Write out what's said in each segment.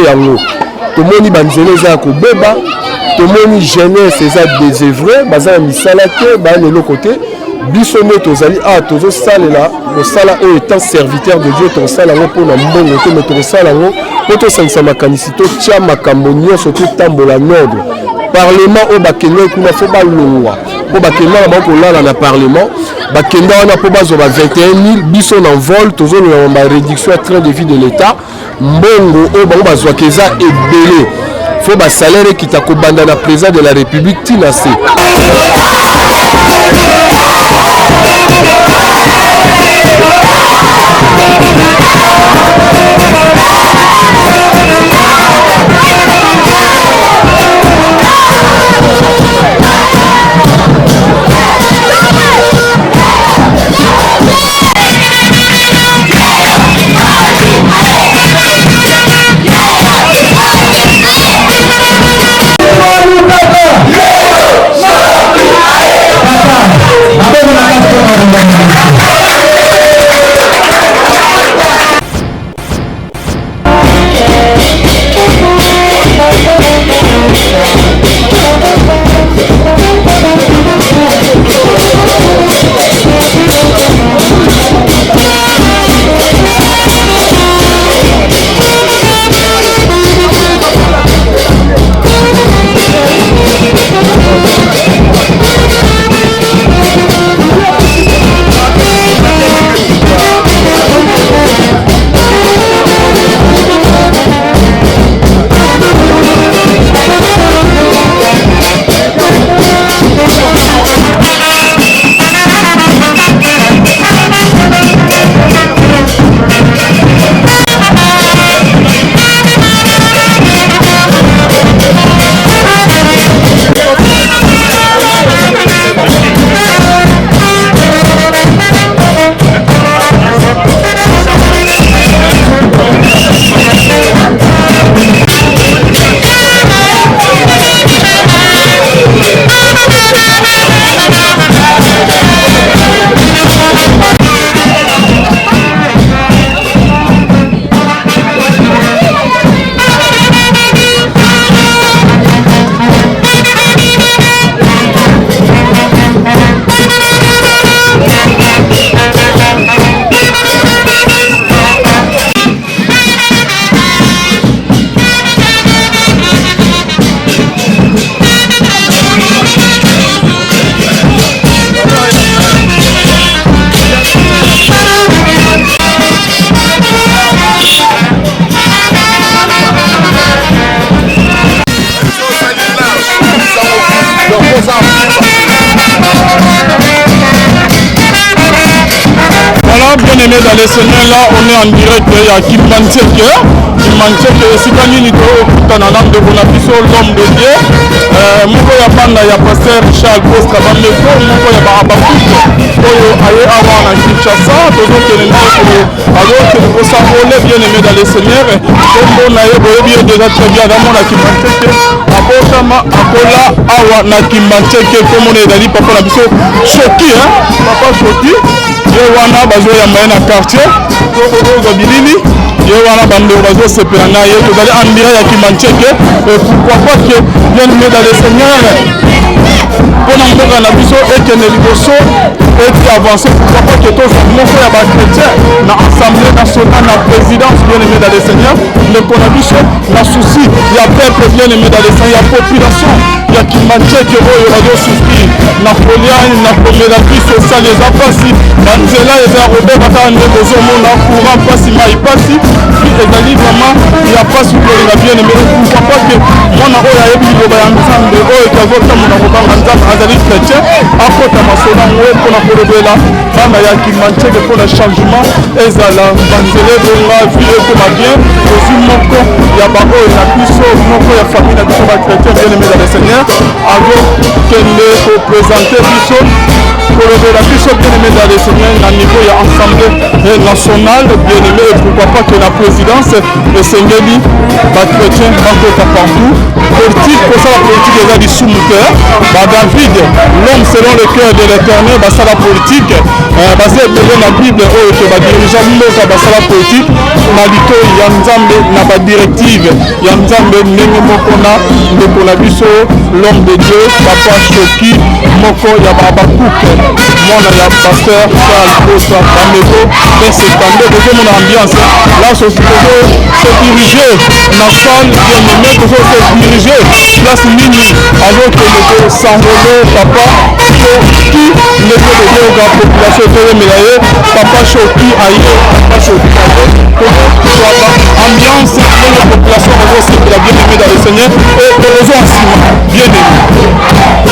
yango tomoni banzela eza kobeba tomoni jeunesse eza désœuvré baza misala te ba lelo côté biso ne tozali tozo salela le sala est étant serviteur de Dieu to sala ngo pona mbongo to mais to sala ngo poto sangisa makanisi to tia makambo nyonso to tambola nordre parlement o bakende kuna fo balongwa po bakende ba ko lala na parlement bakende wana po bazo ba 21000 biso na vol tozo na réduction à train de vie de l'état mbongo o ba bazwa keza ebele faut ba salaire qui t'a kobanda na président de la République tinase Voilà, bien aimé dans les seigneurs, là on est en direct à Kimbancheke. Kimbancheke, c'est quand il est en langue de Bonafiso, l'homme de Dieu. Moko ya banda ya pasteur Charles Postra Bameko, moko ya Barabakute, oyo aye awa na Kinshasa, tozo kelende ko alors que vous savez bien aimé dans les seigneurs, comme na yebo bien déjà très bien dans mon Kimbancheke, abotama akola awa na Kimbancheke comme on est dali papa na biso choqué papa choqué. Ye wana bazo ya maina quartier, ko bilili, ye wana bande bazo sepela na ye to dali andira ya Kimbancheke, pourquoi pas que bien aimé dans les seigneurs. Pour nous montrer la vision et que les liboso et qui avance pourquoi pas que tous les chrétiens dans l'Assemblée nationale, dans la présidence bien aimé dans les seigneurs, le condition, la souci, il y a peuple bien aimé dans les seigneurs, il y a population, il y a Kimbancheke qui est radio souci, Napoléon, Napoléon, social, les apassi, Manzela, les Robert, Batan, les Bozomon, courant, passi, maï, passi, puis les vraiment, il n'y a pas souci, il y a bien aimé, pourquoi pas que moi, on a eu des ensemble de eux qui ont azali chrétien akota masona ngo pona kolobela bana ya Kimbancheke pona changement ezala banzele bonga vie ekoma bien ozi moko ya baoyo na biso moko ya famille na biso ba chrétien bien aimé dans le Seigneur avant kende ko présenter biso kolobela biso bien aimé dans les Seigneur na niveau ya assemblée nationale bien aimé et pourquoi pas que la présidence esengeli bachrétien bakoka partout politique kosala politique eza lisumu te David l'homme selon le cœur de l'éternel basala politique baza ebele na bible oyo ke badirigant mboka basala politique na litoi ya nzambe na badirective ya nzambe ndenge moko na ndeko na biso l'homme de Dieu papa Shoki moko ya babakuke mwana ya pasteur Charles Bosa Bameko Sekande tozomona ambiance là soki tozo se diriger na salle bien aimé tozo se diriger place nini azokende ko sanrolo papa Shoki ndenge tozoyoka population toyemela ye papa Shoki aye papa Shoki aye tozozwaka ambiance ndenge population bazosepela bien aimé dans le Seigneur et tozo nsima bien aimé.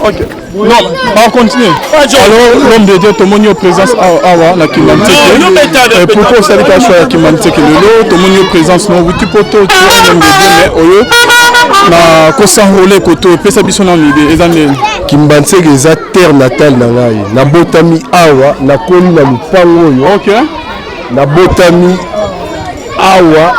Ok. Non, on continue. Alors, l'homme de Dieu, tout le monde est présence à la Kimanteke. Pourquoi vous savez qu'il y a Kimanteke? Tout le monde est présence. Non, vous pouvez tout l'homme de Dieu, mais na kosanrole koto pesa biso na idée ezande Kimanteke eza terre natale na ngai. Na botami awa na koni na lupango oyo. OK. Na botami awa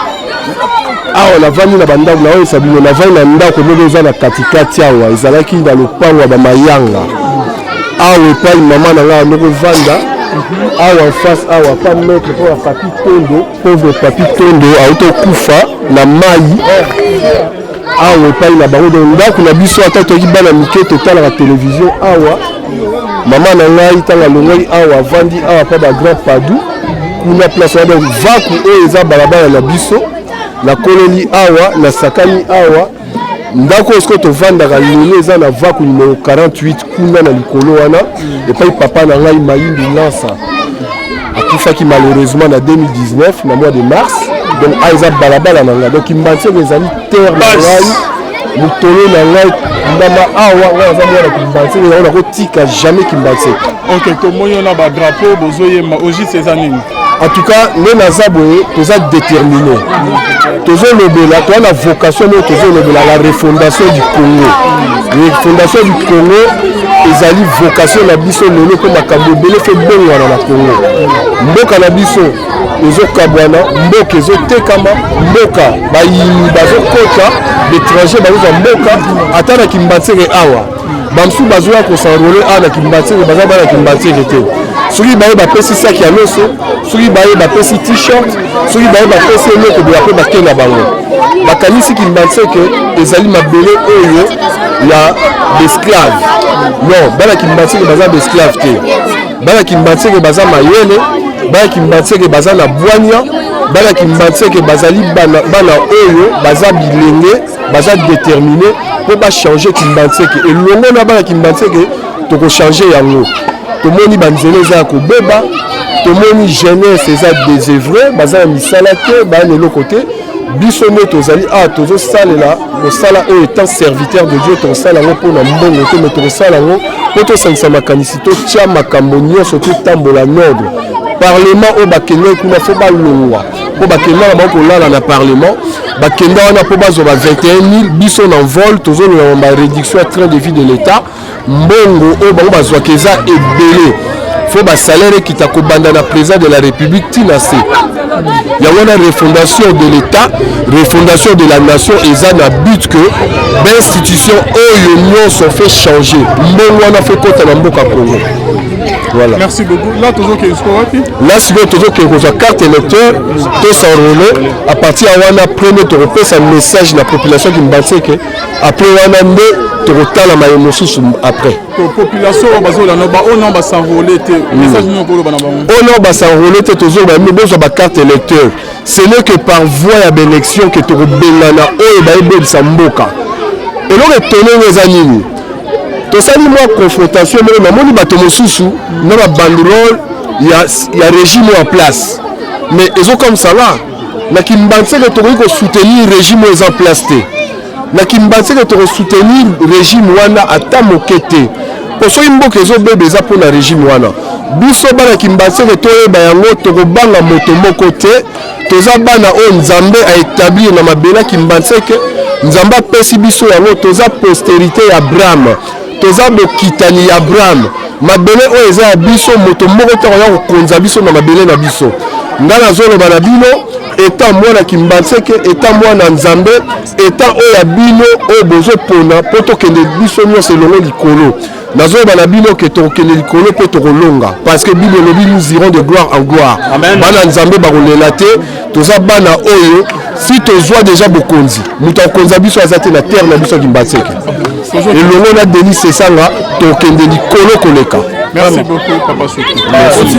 navandi na bandako na oyo sabino navandi na ndako moko eza na katikati awa ezalaki na lupango ya bamayanga awa epai mama na ngai ndoko vanda awa face awa pa maître po ya papi tondo pauvre papi tondo auto kufa na mai awa epai na bango donc ndako na biso ata toki bana mike totalaka télévision awa mama na ngai ntango alongoli awa avandi awa pa bagrand padu kuna place wana donc vaku oyo eza balabala na biso nakoleli awa nasakani awa ndako esko tovandaka lelo eza na vaku numero 48 kuna na likolo wana epai papa na ngai Mayimbi Lansa akufaki malheureusement na 2019 na mois de mars donc eza balabala na ngai donc Kimanteke ezali terre na ngai mutolo na ngai ndama awa ngai aza mwana Kimanteke yango nakotika jamais Kimanteke. Ok, tomoni na ba drapeau bozoyema ogis eza nini? En tout cas, nous sommes déterminés. Nous avons la vocation de la refondation du Congo. La refondation du Congo, ils ont une vocation de la biso comme la Kabobele fait bon dans la Congo. Mboka na biso, ils ont Kabwana, Mboka ils ont Tekama, Mboka, bazo kota, l'étranger bazo Mboka, atana Kimanteke awa. Bamsu bazoya ko s'enrôler à Kimanteke, baza bana Kimanteke te. Soki baye bapesi sac ya loso, soki baye bapesi t-shirt, soki baye bapesi eloko boye ape bakenda bango. Bakanisi Kimanteke ezali mabele oyo ya esclave. Non, bana Kimanteke baza esclave te. Bana Kimanteke baza mayele, bana Kimanteke baza na bwanya, bana Kimanteke bazali bana oyo baza bilenge, baza déterminé pour ba changer Kimanteke. Et longo na bana Kimanteke toko changer yango. Tomoni banzele eza kobeba, tomoni jeunesse eza désœuvré, baza misala te, ba lelo côté biso ne tozali tozo salela, ko sala o étant serviteur de Dieu, to sala ngo pona mbongo te, mais to sala ngo poto sangisa makanisi to tia makambo nyonso to tambola nordre. Parlement o bakende kuna fo balongwa. Po bakenda na banko lala na parlement, bakenda wana po bazo ba 21000 biso na vol, tozo na réduction à train de vie de l'État. Mbongo o bango bazwa keza ebele fo ba salaire kita ko banda na président de la République tinase ya wana refondation de l'État, refondation de la nation eza na but que l'institution oyo nyonso fait changer mbongo wana fait kota na mboka Congo. Voilà. Merci beaucoup. Là, toujours qu'il y là, si vous toujours qu'il y a carte électeur, tout s'enrôler. À partir de là, premier tu repères un message de la population qui me dit que après on tu retales la maïmosus après. Population, on va s'enrôler. Message nous on va s'enrôler toujours, mais besoin de carte électeur. Ce n'est que par voie d'élection que tu rebelles et tu samboka. Et l'on est tourné les animaux. Tosali moi confrontation mais namoni bato mosusu na ba banderole ya régime en place mais ils comme ça là na Kimanteke to ko soutenir régime en place te na Kimanteke to soutenir régime wana ata mokete pour so imboka ezo bebeza pour na régime wana biso bana Kimanteke to ba yango to ko banga moto moko te toza bana o Nzambe a établir na mabela Kimanteke Nzamba pesi biso yango toza postérité ya Abraham toza bokitani ya Abraham mabele oyo eza ya biso moto moko te oya kokonza biso na mabele na biso nga nazoloba na bino eta mwana Kimanteke eta mwana Nzambe eta oyo ya bino oyo bozopona mpo tokende biso nyonso elongo likolo nazoloba na bino ke tokende likolo mpo tokolonga parce que Bible elobi nous irons de gloire en gloire bana Nzambe bakolela te toza bana oyo si tozwa déjà bokonzi moto akonza biso aza te na terre na biso Kimanteke elongo na Denis Esanga tokende likolo koleka. Merci beaucoup Papa Souki. Merci.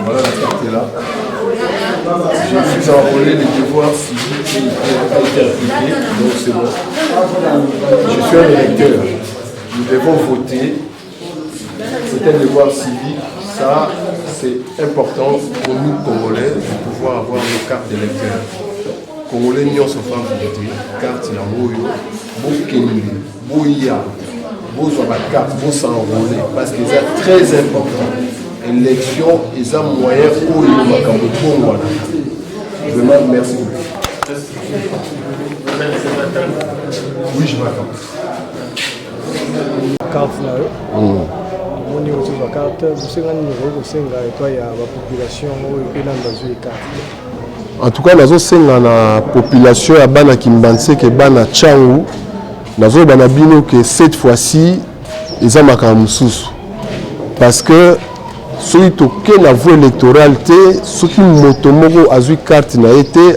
Voilà la carte est là. Je suis enrôlé les devoirs civiques qui ont été appliqués, donc c'est bon. Je suis un électeur. Nous devons voter. C'est un devoir civique. Ça, c'est important pour nous, Congolais, de pouvoir avoir nos cartes d'électeurs. Congolais n'y sont pas voter. Carte la Moyo, Bokeni, Boya, Bozwa la carte, Bo s'enrôler, parce que c'est très important. Élection, ils ont moyen pour le Makambo Congo. Vraiment, merci beaucoup. Oui, je m'attends. Carte là. Mon niveau de la carte, vous savez, niveau de la population qui est dans les cartes. En tout cas, la population à Bana Kimbanse que Bana Tchangou, nazo bana bino que cette fois-ci ils ont Makambo sous parce que ceux qui ont la voie électorale, ceux qui ont une carte n'a été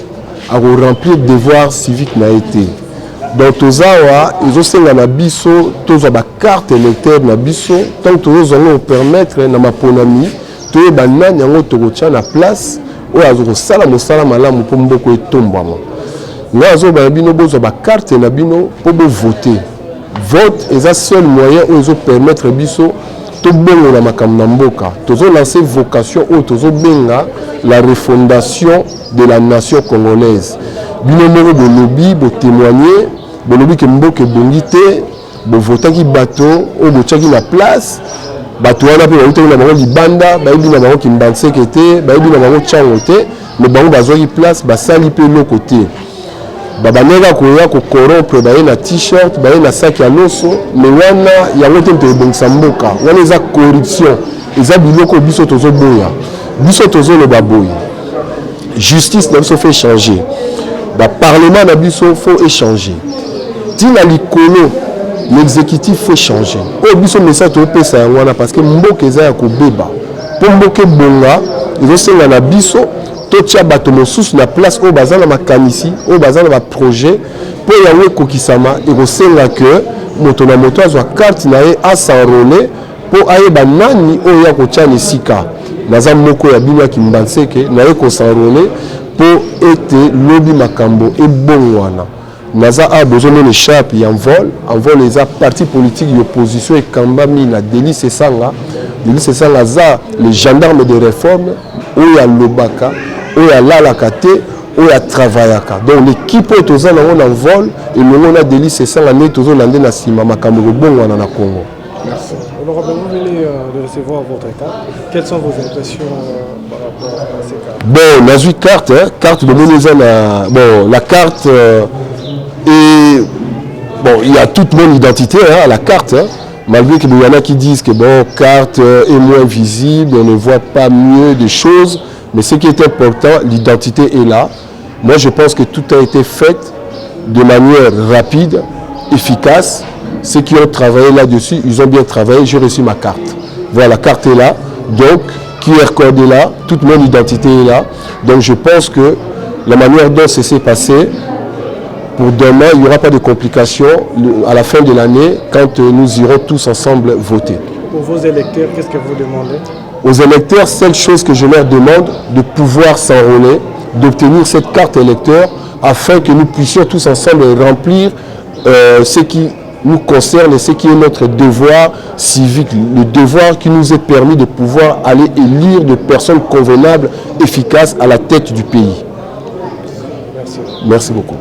à remplir des devoirs civiques n'a été. Donc tozawa ils ont senga na biso toza ba carte électeur na biso tant tozo nous permettre na maponami to banani yango tokotia na place o azoko sala mosala malamu po mboko etombama. Na azo ba bino bozo ba carte na bino po bo voter. Vote est un seul moyen où ils ont permettre biso to bongo na makambo na mboka. Tozo lancer vocation au tozo benga la refondation de la nation congolaise. Bino moko bo lobby bo témoigner bolobi ke mboka ebongi te bovotaki bato oyo botiaki na place bato wana mpe bautaki na bango libanda bayebi na bango kimbanseke te bayebi na bango ntango te me bango bazwaki place basali mpe eloko te babandeka koya kokorompre baye na t-shirt baye na saki ya loso me wana yango te mpe ebongisa mboka wana eza corruption eza biloko biso tozoboya biso tozoloba boye justice na biso faut échanger baparlement na biso faut échanger tina likolo l'exécutif faut changer o biso message to pesa yango parce que mboka eza ya kobeba po mboka bonga ezosenga na biso totia bato mosusu na place oyo baza na makanisi oyo baza na baprojet mpo yango ekokisama ekosenga ke moto na moto azwa carte na ye asenrole mpo ayeba nani oyo ya kotia na esika naza moko ya bino ya kimbanseke na ye kosenrole mpo ete lobi makambo ebongwana naza a besoin de échappe en vol les partis politiques d'opposition et kambami na Délice Sanga za les gendarmes de réforme où il y a lobaka où il y a lalakate où il y a travaillaka donc l'équipe est aux en vol et nous on a Délice Sanga mais tous on a na sima makambo bongo na Congo. Merci. Alors vous venez de recevoir votre carte. Quelles sont vos impressions par rapport à ces cartes? Bon, on a une carte, carte de Monezana. Bon, la carte et bon, il y a toute mon identité à la carte, malgré qu'il y en a qui disent que bon, carte est moins visible, on ne voit pas mieux des choses, mais ce qui est important, l'identité est là. Moi, je pense que tout a été fait de manière rapide, efficace. Ceux qui ont travaillé là-dessus, ils ont bien travaillé, j'ai reçu ma carte. Voilà, la carte est là, donc QR code est là, toute mon identité est là. Donc je pense que la manière dont ça s'est passé, pour demain, il n'y aura pas de complications à la fin de l'année quand nous irons tous ensemble voter. Pour vos électeurs, qu'est-ce que vous demandez? Aux électeurs, seule chose que je leur demande, de pouvoir s'enrôler, d'obtenir cette carte électeur afin que nous puissions tous ensemble remplir ce qui nous concerne et ce qui est notre devoir civique, le devoir qui nous est permis de pouvoir aller élire des personnes convenables, efficaces à la tête du pays. Merci. Merci beaucoup.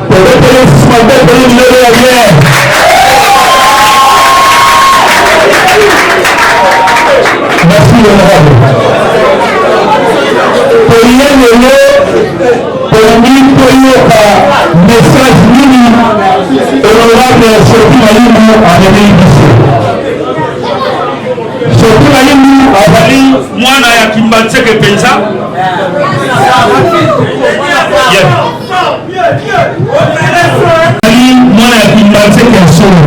Peut-être que Maïmo avec Biso. Surtout Maïmo avec Mwana ya Kimbanseke Penza. Mwana ya Kimbanseke Solo.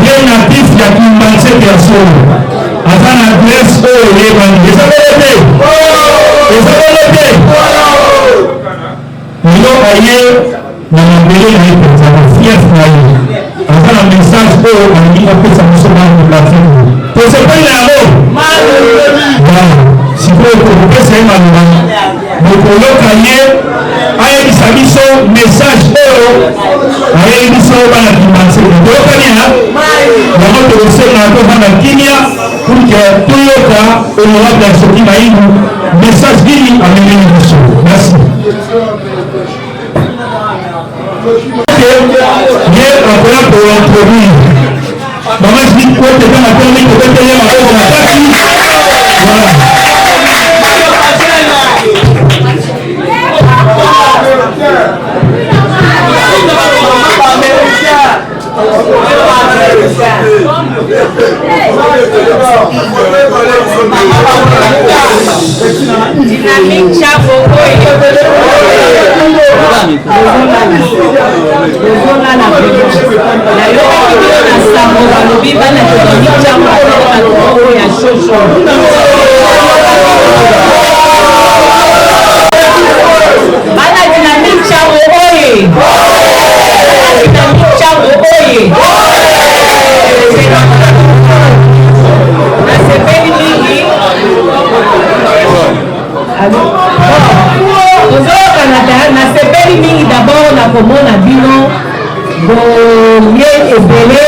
Vieux natif ya Kimbanseke Solo. Avant l'adresse au Léman. Et ça va l'aider. Et ça va l'aider. Nous ailleurs dans la mêlée de Penza. Fief Maïmo. Avant le message au Léman. Après ça nous sommes dans la vie. Pour ce pays là-haut. Si vous pouvez c'est un donc on a créé un message aye biso bana kimanse donc bien vraiment de se na ko bana kinia pour que tout le cas honorable Soki Maïmo message gini amene biso merci bien après pour introduire maman je dis quoi tu vas m'appeler que tu vas payer ma voilà. Dynamique Chavo nasepeli mingi d'abord na komona bino boye ebele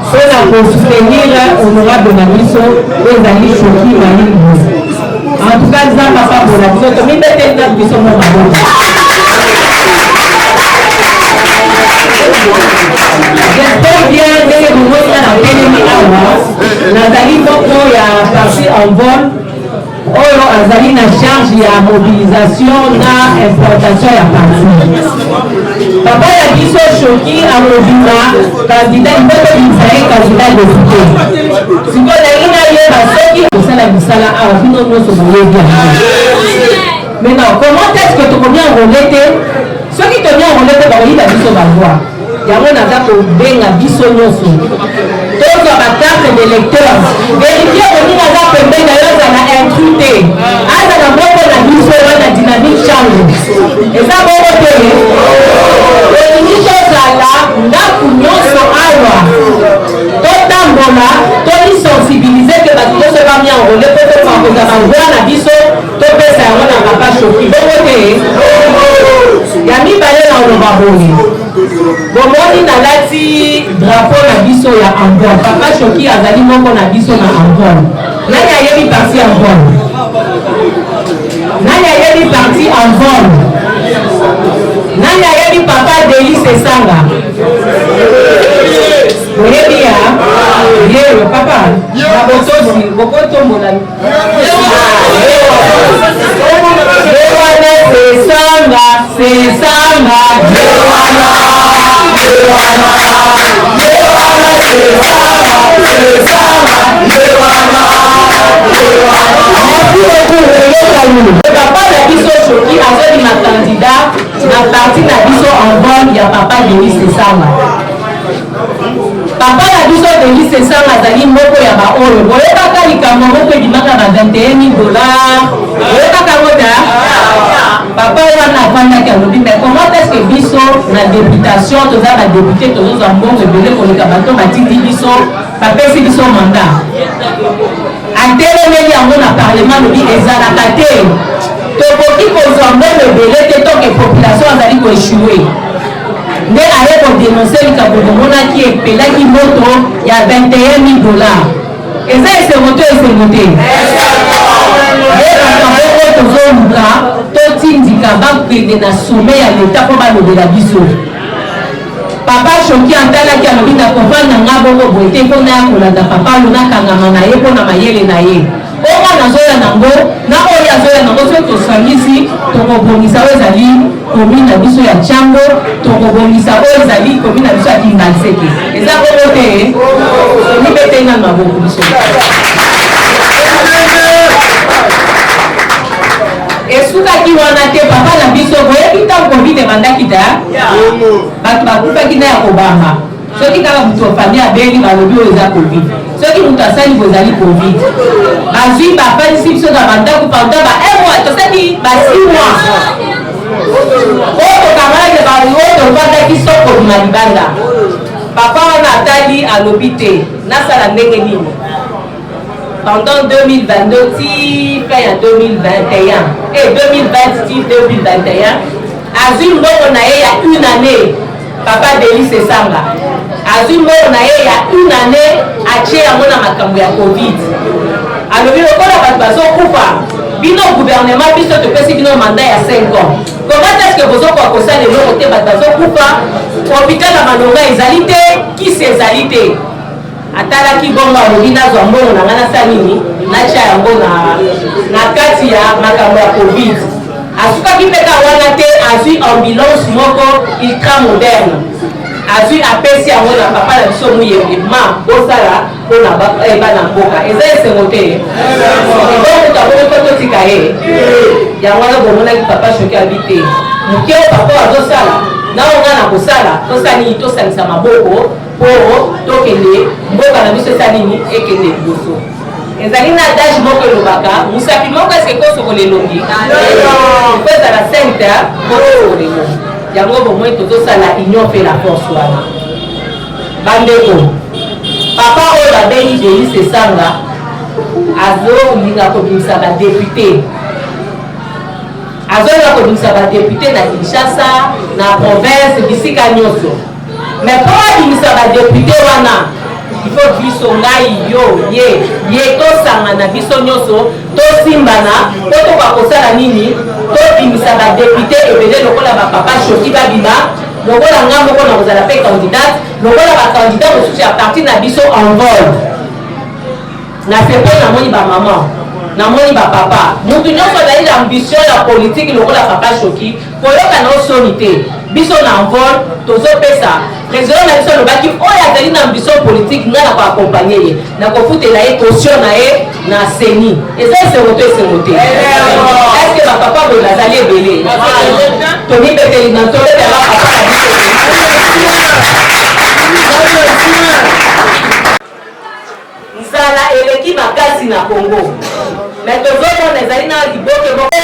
mpo na kosoutenir honorable na biso ezali Soki Maïmo en tout cas nzambe apabola biso tomibetenda biso mo maboko j'espère bien ndenge bongosa na telemi awa nazali moko ya parti en vol oyo azali na charge ya mobilisation na importation ya parti papa ya biso Soki amobima candidat mboto bisaye candidat député sikoyo nangi nayeba soki kosala misala awa bino nyonso boyebi maintenant comment est-ce que tokomi enrole te soki tomi enrole te bakoyida biso bazwa yango naza kobenga biso nyonso tozwa bakarte de lecteur verifie koninga aza pembeni na yo azala intrus te azala moko na biso wana dynamique change eza bongo te olingi tozala ndako nyonso awa totambola tolisensibilize ke bato nyonso bami enrole mpo tokoma kozala bavoi na biso topesa yango na papa Soki bongo te ya mibale na oloba boye bomoni nalati drapeau na biso ya Angola papa Soki azali moko na biso na Angola nani ayebi parti Angola nani ayebi parti Angola nani ayebi papa Delis Esanga oyebi ya yeyo papa na botosi bokotombola Sesanga papa ya biso Soki azali na candidat na parti na biso en vol ya papa Delis Esanga papa ya biso Delis Esanga azali moko ya baoyo boyebaka likambo moko ebimaka na $21,000 boyebaka ngo ta papa wana avandaki alobi mais comment est-ce que biso na députation toza badéputé tozozwa mbongo ebele koleka bato batindi biso bapesi biso mandat atelemeli yango na parlement lobi ezalaka te tokoki kozwa mbongo ebele te toke population azali koéchoué nde aye kodenonse likambo bomonaki epelaki moto ya $21,000 eza esengo to esengo te ebakaboko tozoluka totindika bakende na sommet ya leta mpo balobela biso papa Soki atalaki alobi na kovanda nga bongo boye te mpo naya kolanda papa alo nakangama na ye mpo na mayele na ye omwa nazoya nango na oyo azoya nango soki tosangisi tokobongisa oyo ezali commune na biso ya Tchango, tokobongisa oyo ezali commune na biso ya Kinganseke. Eza bongo te mibete nanu maboko biso. Esukaki wana te papa na biso boyebi ntango covid ebandaki ta bato bakufaki na ya kobanga soki kaka moto ofami abeli balobi oyo eza covid soki moto asali bo ezali covid bazwi bafandisi biso na bandako pendant ba 1 mois tosali ba 6 mois oyo tokamalaki oyo tovandaki soko na libanda papa wana atali alobi te nasala ndenge nini pendant 2022 ti fin ya 2021 et 2020 ti 2021 azwi mbongo na ye ya une année papa Delice Sanga azwi mbongo na ye ya une année atie yango na makambo ya covid alobi lokola bato bazokufa bino gouvernement biso topesi bino mandat ya 5 ans comment est-ce que bozokoka kosala eloko te bato bazokufa hôpital ya Malonga ezali te kisi ezali te atalaki bongo alobi nazwa mbongo na nga nasala nini natya yango na kati ya makambo ya covid asukaki mpe ka wana te azwi ambulance moko ultra moderne azwi apesi yango na papa na biso muyembi ma bosala mpona bana mboka eza esengo te ebongo taboni mpo totika ye yango wana bomonaki papa shoki abi te moke oyo papa azosala naonga na kosala tosala nini tosangisa maboko po tokende mboka na biso esala nini ekende liboso ezali na adage moko elobaka mosapi moko eske kosokola elongi po ezala sainte kosokola elongi yango bomoi tozosala union fe la force wana bandeko papa oyo babengi Delice Sanga azolinga kobimisa badepute azolinga kobimisa badepute na Kinshasa na province bisika nyonso mais po abimisa badepute wana ifo biso ngai yo ye tosangana biso nyonso tosimbana po toka kosala nini tobimisa badepute ebele lokola bapapa shoki babima lokola nga moko na kozala mpe candidate lokola bacandidat mosusu ya parti na biso en vol na sepo namoni bamama namoni bapapa mutu nyonso azali na ambition ya politike lokola papa shoki koyoka na osoni te biso na vol tozopesa président na biso alobaki oyo azali na ambition politique nga na koakompagne ye na kofutela ye caution na ye na seni eza esengo to esengo te eske bapapa boye bazali ebele tomibeteli na tobetela papa na biso nzala eleki makasi na Congo mais tozomona ezali na liboke moko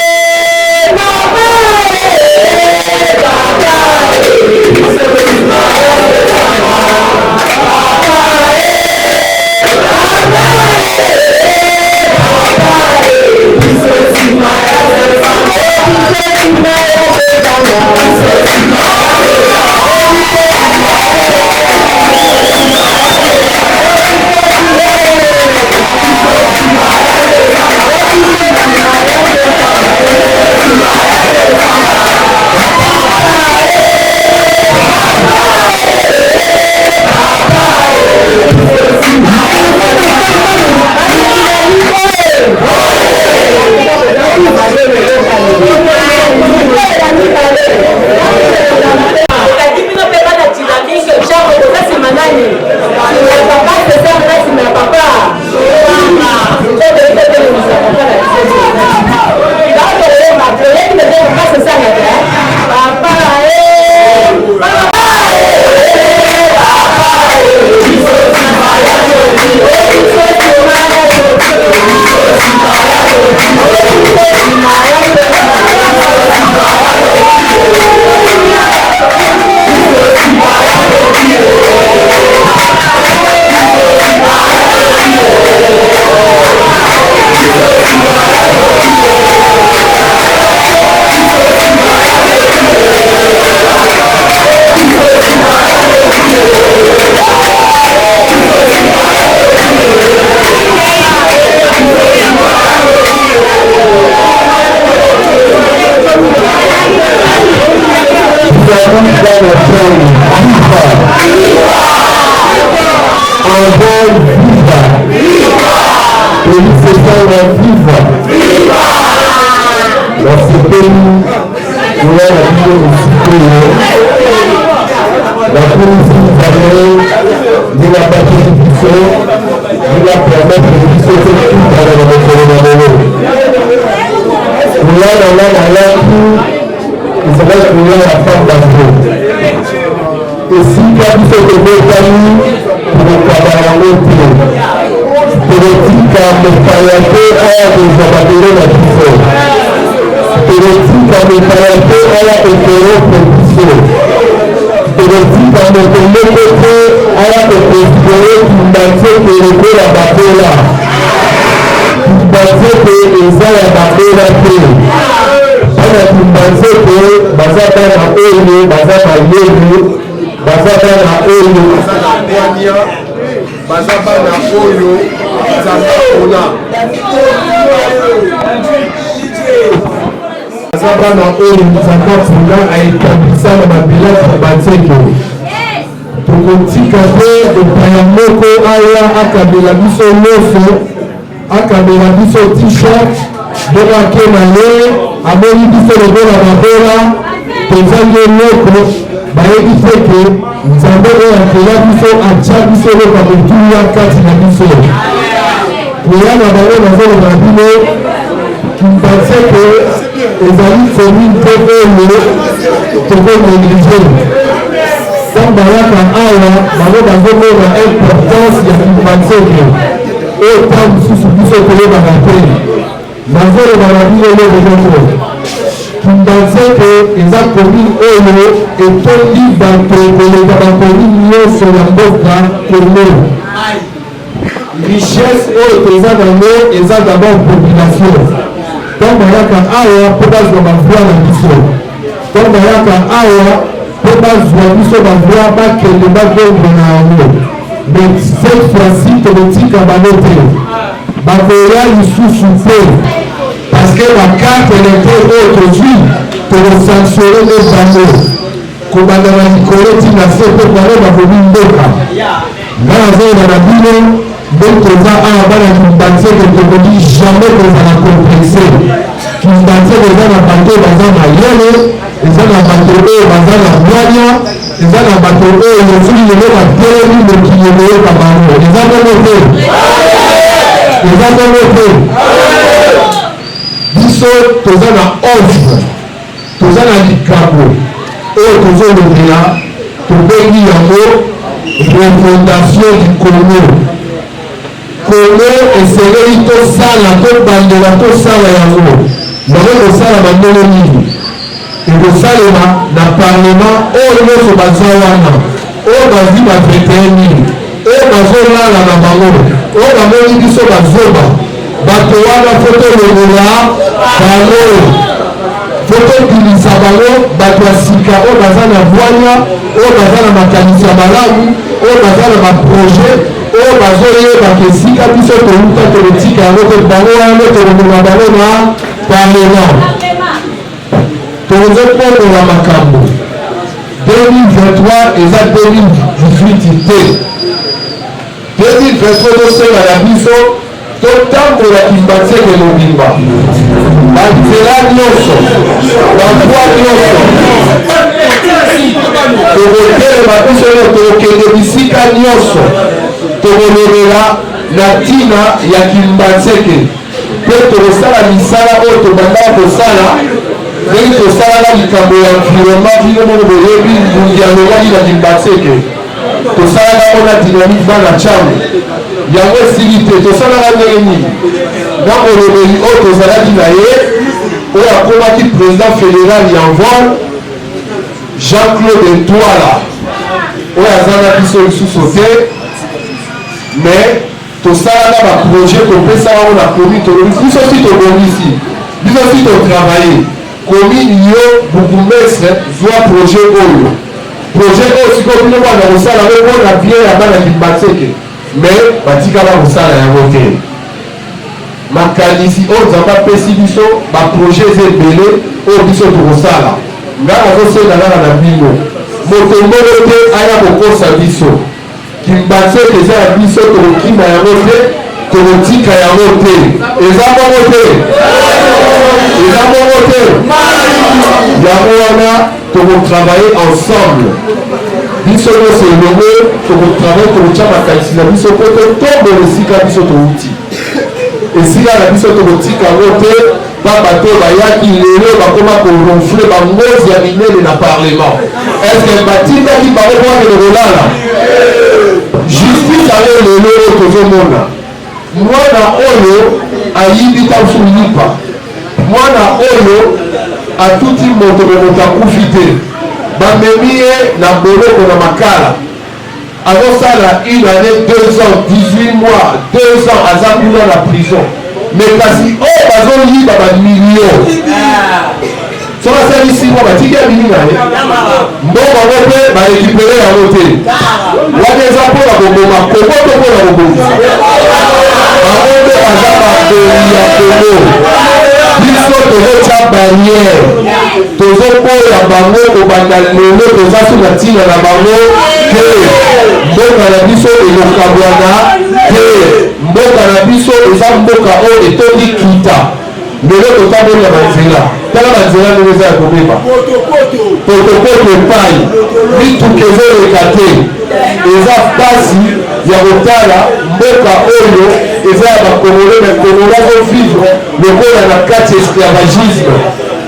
Delice Sanga viva! basepeli koya na bino mosikoyo bakomisi nzambe ndenge abakisi biso ndenge apermetre biso tokutana na mokolo na lelo koya na nga nalaki ezalaki koya ya fambazo esika biso tobetani tokokaba yango te tokotika mopaya te aya kozwa babelo na biso tokotika mopaya te aya ekoropre biso tokotika moto moko te aya kokonsidere kimbanzeke lokola babola kimbanzeke eza ya babola te bana kimbanzeke baza bana oyo baza mayele baza bana oyo baza bana oyo nzambe mpona baza bana oyo nzambe mpona aetablisa na babilaki ya banzeke tokotika te mopaya moko aya akabela biso nyonso akabela biso t-shirt ndenge ake na ye amoni biso lokola babola tozangi eloko bayebi te ke nzambe oyo akela biso atya biso loka motuya kati na biso koya na bango nazoloba na bino kimbanzeke ezali commune te oyo tokonéglige ntango bayaka awa bango bazomona importance ya kimbanzeke oyo ntango mosusu biso toyebaka te nazoloba na bino lobo moko kimbanzeke eza commune oyo etondi bato koleka bacommune nyonso ya mboka kongo richesse oyo toza nango eza d'abord population ntango bayaka awa mpo bazwa bavoi na biso ntango bayaka awa mpo bazwa biso bavoi bakende bavendre na yango mais cette fois-ci tokotika bango te bakoya lisusu te parce que bakarte électeur oyo tozwi tokosanctionne ne bango kobanda na likolo ntina se mpo bango bakomi mboka nga nazoyeba na bino ndenge toza awa bana kimbanzeke tokoki jamais kozala complexe kimbanzeke eza na bato baza mayele eza na bato oyo baza na mwanya eza na bato oyo soki lelo batelemi mokili koyoka bango eza bongo te eza bongo te biso toza na offre toza na likambo oyo tozolobela tobengi yango refondation du Congo Congo esengeli tosala tobandela tosala yango yango kosala bandenge nini ekosalema na parlement oyo nyonso baza wana oyo bazwi ba 21 000 oyo bazolala na bango oyo bamoni biso bazoba bato wana foto longola bango foto bilisa bango bato ya sika oyo baza na voanya oyo baza na makanisi ya malamu oyo baza na baprojet oyo bazoyebaka esika biso toluta tokotika yango te bango wana tolongola bango na parlement tokozopongola makambo 2023 eza 2018 te 2023 tosenga na biso totambola kimbanzeke mobimba banzela nyonso bavoi nyonso tokotelema biso oyo tokokende bisika nyonso tokolobela na ntina ya kimbanzeke mpe tokosala misala oyo tobandaka kosala ndenge tosalaka likambo ya environnement bino mono boyebi ngungi ya lobali na kimbanzeke tosalaka mpona dynamique bana chambre yango esili te tosalaka ndenge nini na molobeli oyo tozalaki na ye oyo akomaki président fédéral ya vol Jean-Claude Ntwala oyo aza na biso lisusu te mais tosalaka baprojet topesaka ngo na commune tolobi biso si tobongisi biso si totravaille commune yo bourgmestre zwa projet oyo sikoyo bino bana kosala ngo mpona bien ya bana kimbanzeke mais batikala kosala yango te makanisi oyo nzambe apesi biso baprojet eza ebele oyo biso tokosala nga nazosenga kaka na bino moto moko te aya kokosa biso kimbanzeke eza ya biso tokokima yango te tokotika yango te eza bongo te yango wana tokotravaille ensemble biso nyonso elongo tokotravaille tokotya makanisi na biso po totombola esika biso touti esika na biso tokotika yango te babato bayaki lelo bakoma koronfle bangozi ya minene na parlement estce batindaki bango mpo bakende kolala justice ayo lelo oyo tozomona mwana oyo ayibi tasu lipa mwana oyo atuti moto me moto akufi te bamemi ye na boloko na makala azosala une année 2 ans 18 mois 2 ans aza kuna na prison mais kasi oyo bazoyiba bamillion soki asali 6 mois batiki ya mini na ye mbongo yango mpe barekipere yango te wana eza mpona koboma kongo to mpona kobomisa bango mpe baza bakoli ya kongo biso tozotya barrière tozokoya bango kobanda lelo toza so na ntina na bango te mboka na biso elokabwana te mboka na biso eza mboka oyo etondi kita lelo totambola banzela tala banzela ndenge eza ya kobeba potopoto epai mituka ezoleka te eza mpasi ya kotala mboka oyo eza ya bakongole me kongola azovivre lokola na kati esclavagisme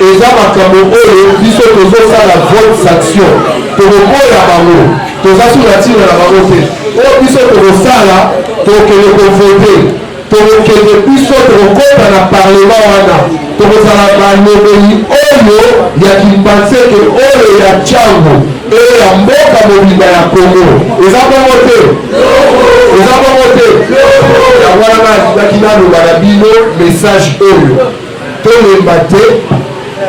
eza makambo oyo biso tozosala vote sanction tokokoya bango toza so na ntina na bango te oyo biso tokosala tokende kovote tokende biso tokokota na parlement wana tokozala balobeli oyo ya kimbanseke oyo ya ntango oyo ya mboka mobimba ya kongo eza bongo te yango wana nazalaki naloba na bino message oyo tolemba te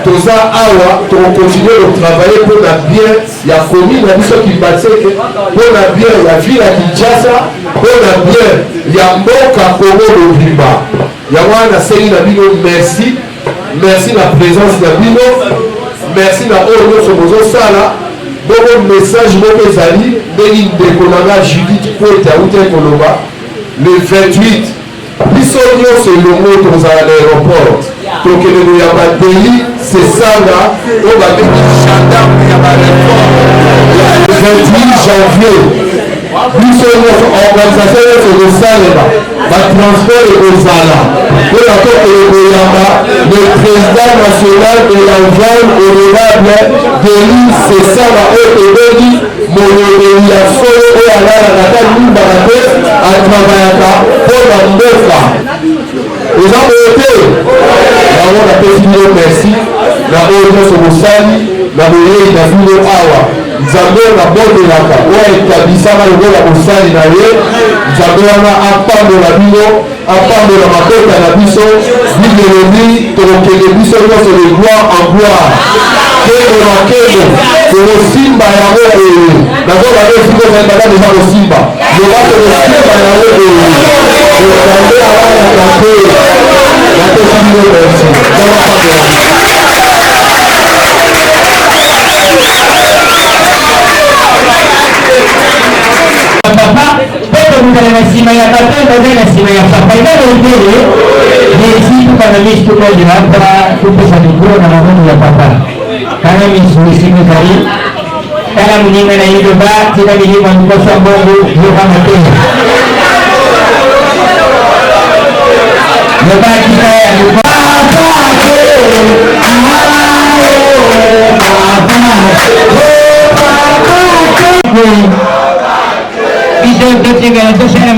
toza awa tokokontinue kotravaille mpo na bien ya commune na biso kimbanseke mpo na bien ya ville ya kinshasa mpo na bien ya mboka kongo mobimba yango wana nasengi na bino merci na présence na bino merci na oyo nyonso bozosala bongo message moko ezali ndenge ndeko na nga Judith Poete awuti koloba le 28 biso nyonso elongo tozala na aéroport tokende koyamba deli sesanga oyo babengi gendarme ya bareforme le 28 janvier biso nyonso organisation nyonso ekosalema batransport ekozala mpona tokende koyamba le président national de l'envol honorable deli sesanga oyo tobengi molobeli ya solo oyo alalaka ta limbaka te atravayaka mpona mboka eza boye te yango napesi bino merci na oyo nyonso bosali na boyei na bino awa nzambe na bondelaka oyo etablisama lokola bosali na ye nzambe wana apambola bino apambola mabota na biso bilelobi tokokende biso nyonso de gloire en gloire kebo na kebo tokosimba yango oyo nazoba nde esika ozali bada deja kosimba loba tokosimba yango oyo nzambe awanaka te napesi bino merci papa peto kuzala na nsima ya papa baza na nsima ya papa eza lombele esi tukana misi tukodela mpona topesa mikro na mabono ya papa kana misi misimi ezali tala moninga na ye loba tina milimo ya liboso ya mbongo yokama te loba tika ya biso totingana tosala